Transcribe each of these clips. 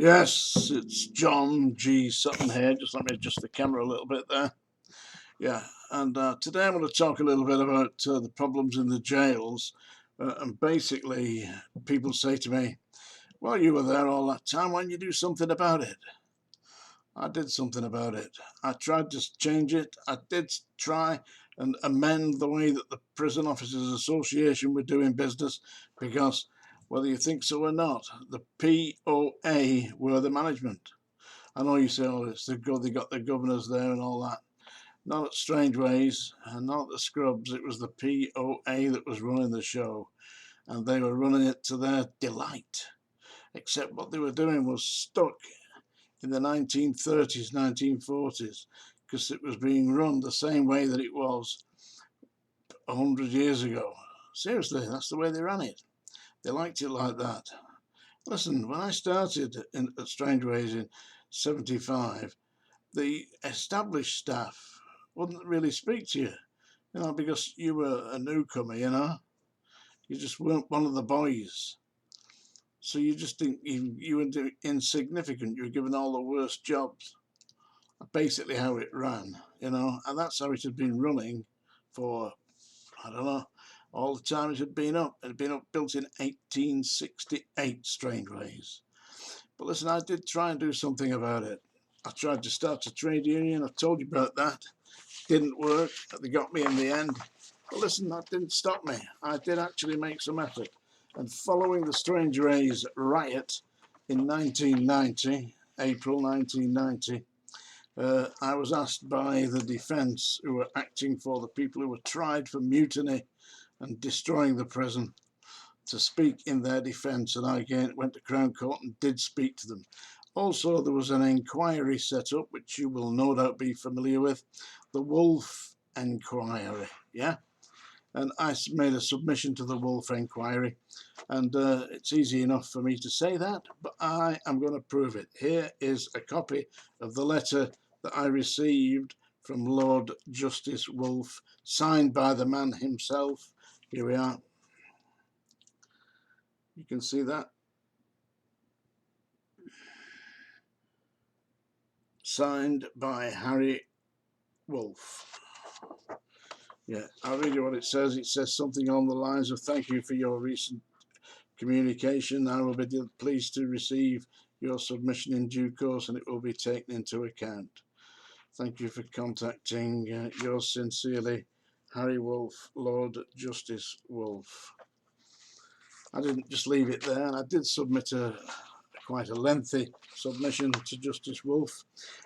Yes, it's John G. Sutton here. Just let me adjust the camera a little bit there. Yeah, and today I'm going to talk a little bit about the problems in the jails. And basically, people say to me, well, you were there all that time. Why didn't you do something about it? I did something about it. I tried to change it. I did try and amend the way that the Prison Officers Association were doing business because, whether you think so or not, the POA were the management. I know you say, oh, it's the good, they got the governors there and all that. Not at Strangeways and not at the Scrubs. It was the POA that was running the show, and they were running it to their delight. Except what they were doing was stuck in the 1930s, 1940s, because it was being run the same way that it was 100 years ago. Seriously, that's the way they ran it. They liked it like that. Listen, when I started at Strangeways in 75, the established staff wouldn't really speak to you, because you were a newcomer, You just weren't one of the boys. So you just think you were insignificant. You were given all the worst jobs. Basically how it ran, and that's how it had been running for, I don't know, all the time it had been up. It had been up, built in 1868, Strangeways. But listen, I did try and do something about it. I tried to start a trade union. I've told you about that. Didn't work. They got me in the end. But listen, that didn't stop me. I did actually make some effort. And following the Strangeways riot in 1990, April 1990, I was asked by the defence, who were acting for the people who were tried for mutiny and destroying the prison, to speak in their defence, and I again went to Crown Court and did speak to them. Also, there was an inquiry set up, which you will no doubt be familiar with, the Wolf Inquiry, yeah? And I made a submission to the Wolf Inquiry, and it's easy enough for me to say that, but I am going to prove it. Here is a copy of the letter that I received from Lord Justice Wolf, signed by the man himself. Here we are. You can see that. Signed by Harry Wolf. Yeah, I'll read you what it says. It says something on the lines of, thank you for your recent communication. I will be pleased to receive your submission in due course and it will be taken into account. Thank you for contacting yours sincerely, Harry Wolf, Lord Justice Wolf. I didn't just leave it there, and I did submit quite a lengthy submission to Justice Wolf,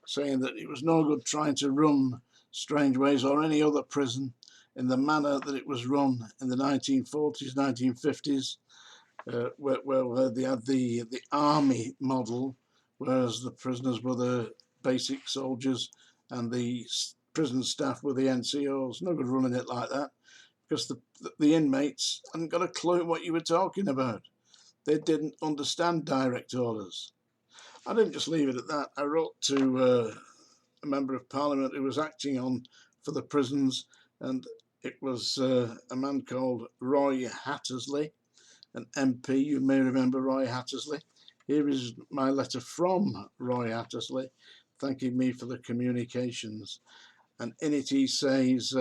saying that it was no good trying to run Strangeways or any other prison in the manner that it was run in the 1940s, 1950s, where they had the army model, whereas the prisoners were the basic soldiers and the prison staff were the NCOs. No good running it like that, because the inmates hadn't got a clue what you were talking about. They didn't understand direct orders. I didn't just leave it at that. I wrote to a member of Parliament who was acting on for the prisons, and it was a man called Roy Hattersley, an MP. You may remember Roy Hattersley. Here is my letter from Roy Hattersley, thanking me for the communications. And in it he says,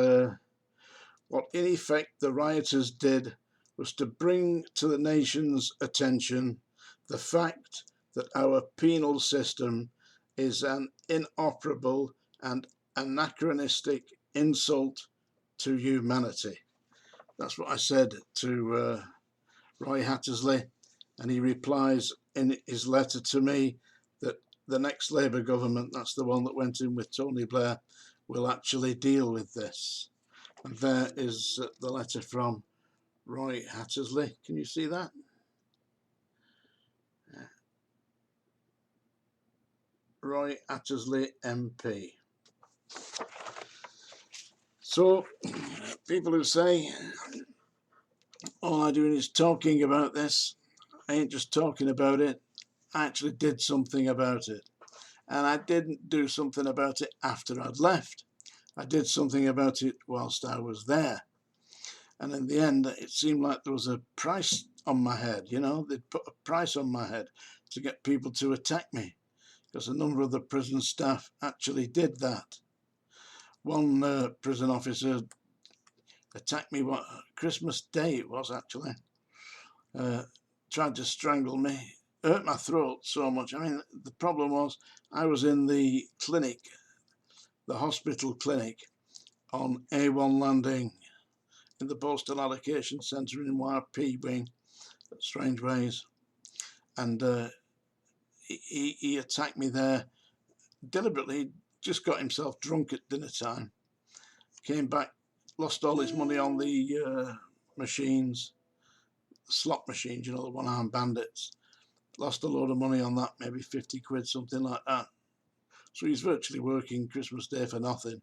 what in effect the rioters did was to bring to the nation's attention the fact that our penal system is an inoperable and anachronistic insult to humanity. That's what I said to Roy Hattersley, and he replies in his letter to me that the next Labour government, that's the one that went in with Tony Blair, will actually deal with this. And there is the letter from Roy Hattersley. Can you see that? Roy Hattersley MP. So, people who say all I'm doing is talking about this, I ain't just talking about it, I actually did something about it. And I didn't do something about it after I'd left. I did something about it whilst I was there. And in the end, it seemed like there was a price on my head. You know, they'd put a price on my head to get people to attack me, because a number of the prison staff actually did that. One prison officer attacked me, what, Christmas Day it was actually, tried to strangle me, hurt my throat so much. I mean, the problem was I was in the clinic, the hospital clinic on A1 landing in the postal allocation centre in YP wing at Strangeways, and he attacked me there deliberately. Just got himself drunk at dinner time, came back, lost all his money on the machines, slot machines, you know, the one-armed bandits. Lost a load of money on that, maybe 50 quid, something like that. So he's virtually working Christmas Day for nothing.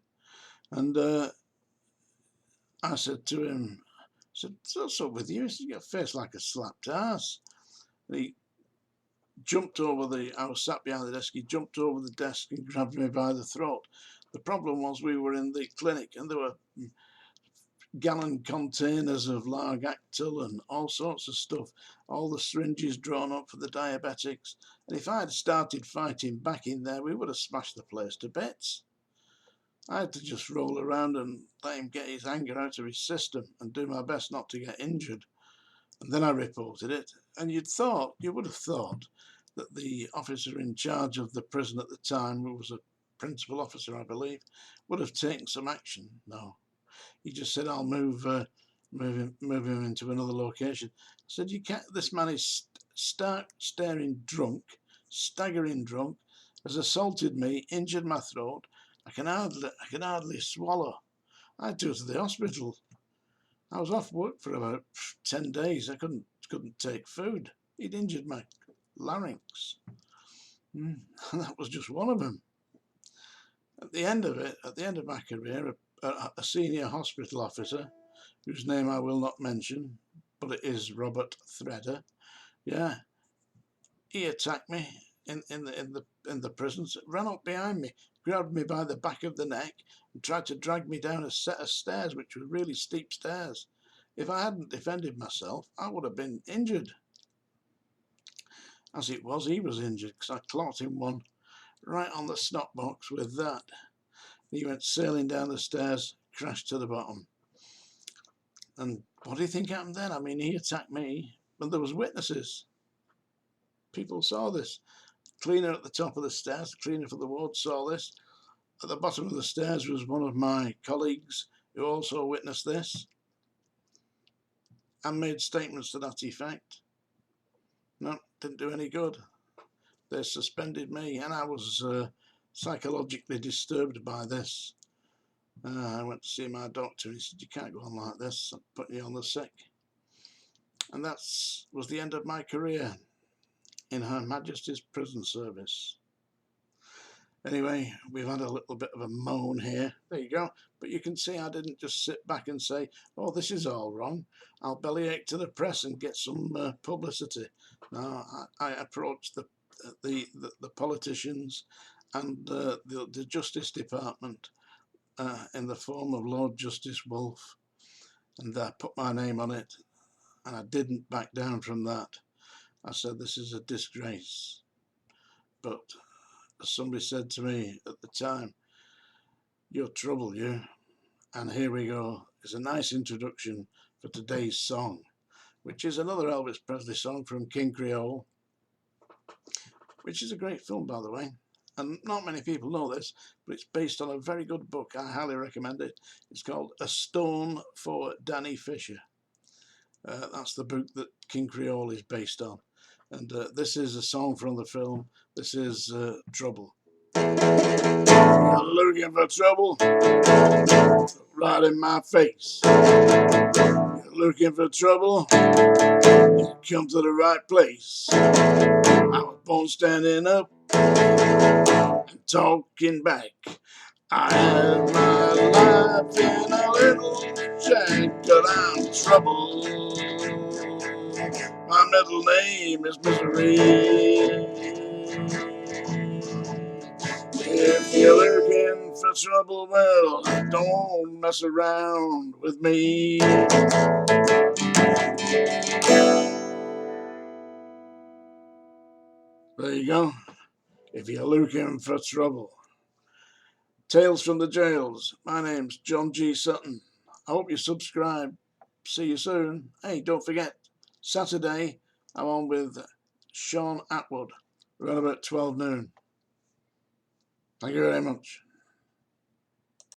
And I said to him, I said, what's up with you? He said, you got a face like a slapped ass. And he jumped over I was sat behind the desk, he jumped over the desk and grabbed me by the throat. The problem was we were in the clinic and there were gallon containers of Largactil and all sorts of stuff, all the syringes drawn up for the diabetics, and if I had started fighting back in there, we would have smashed the place to bits. I had to just roll around and let him get his anger out of his system and do my best not to get injured. And then I reported it, and you would have thought that the officer in charge of the prison at the time, who was a principal officer I believe, would have taken some action. No. He just said, I'll move him into another location. I said, you can't, this man is staggering drunk, has assaulted me, injured my throat. I can hardly swallow. I had to go to the hospital. I was off work for about 10 days. I couldn't take food. He'd injured my larynx. And that was just one of them. At the end of my career, a senior hospital officer, whose name I will not mention, but it is Robert Thredder, yeah, he attacked me in the prison, ran up behind me, grabbed me by the back of the neck and tried to drag me down a set of stairs, which were really steep stairs. If I hadn't defended myself, I would have been injured. As it was, he was injured because I clocked him one right on the snot box with that. He went sailing down the stairs, crashed to the bottom. And what do you think happened then? I mean, he attacked me, but there was witnesses. People saw this. Cleaner at the top of the stairs, the cleaner for the ward, saw this. At the bottom of the stairs was one of my colleagues who also witnessed this and made statements to that effect. No, didn't do any good. They suspended me, and I was psychologically disturbed by this. I went to see my doctor, and he said, you can't go on like this, I'm putting you on the sick. And that was the end of my career in Her Majesty's Prison Service. Anyway, we've had a little bit of a moan here. There you go. But you can see I didn't just sit back and say, oh, this is all wrong. I'll bellyache to the press and get some publicity. No, I approached the politicians and the Justice Department in the form of Lord Justice Wolfe, and I put my name on it, and I didn't back down from that. I said, this is a disgrace. But as somebody said to me at the time, you're trouble, you. And here we go. It's a nice introduction for today's song, which is another Elvis Presley song from King Creole, which is a great film, by the way. And not many people know this, but it's based on a very good book. I highly recommend it. It's called A Stone for Danny Fisher. That's the book that King Creole is based on. And this is a song from the film. This is Trouble. You're looking for trouble? Right in my face. You're looking for trouble? You come to the right place. I was born standing up and talking back. I had my life in a little shack, but I'm trouble. My middle name is Misery. If you're looking for trouble, well, don't mess around with me. There you go. If you're looking for trouble. Tales from the Jails. My name's John G. Sutton. I hope you subscribe. See you soon. Hey, don't forget, Saturday I'm on with Sean Atwood around about 12 noon. Thank you very much.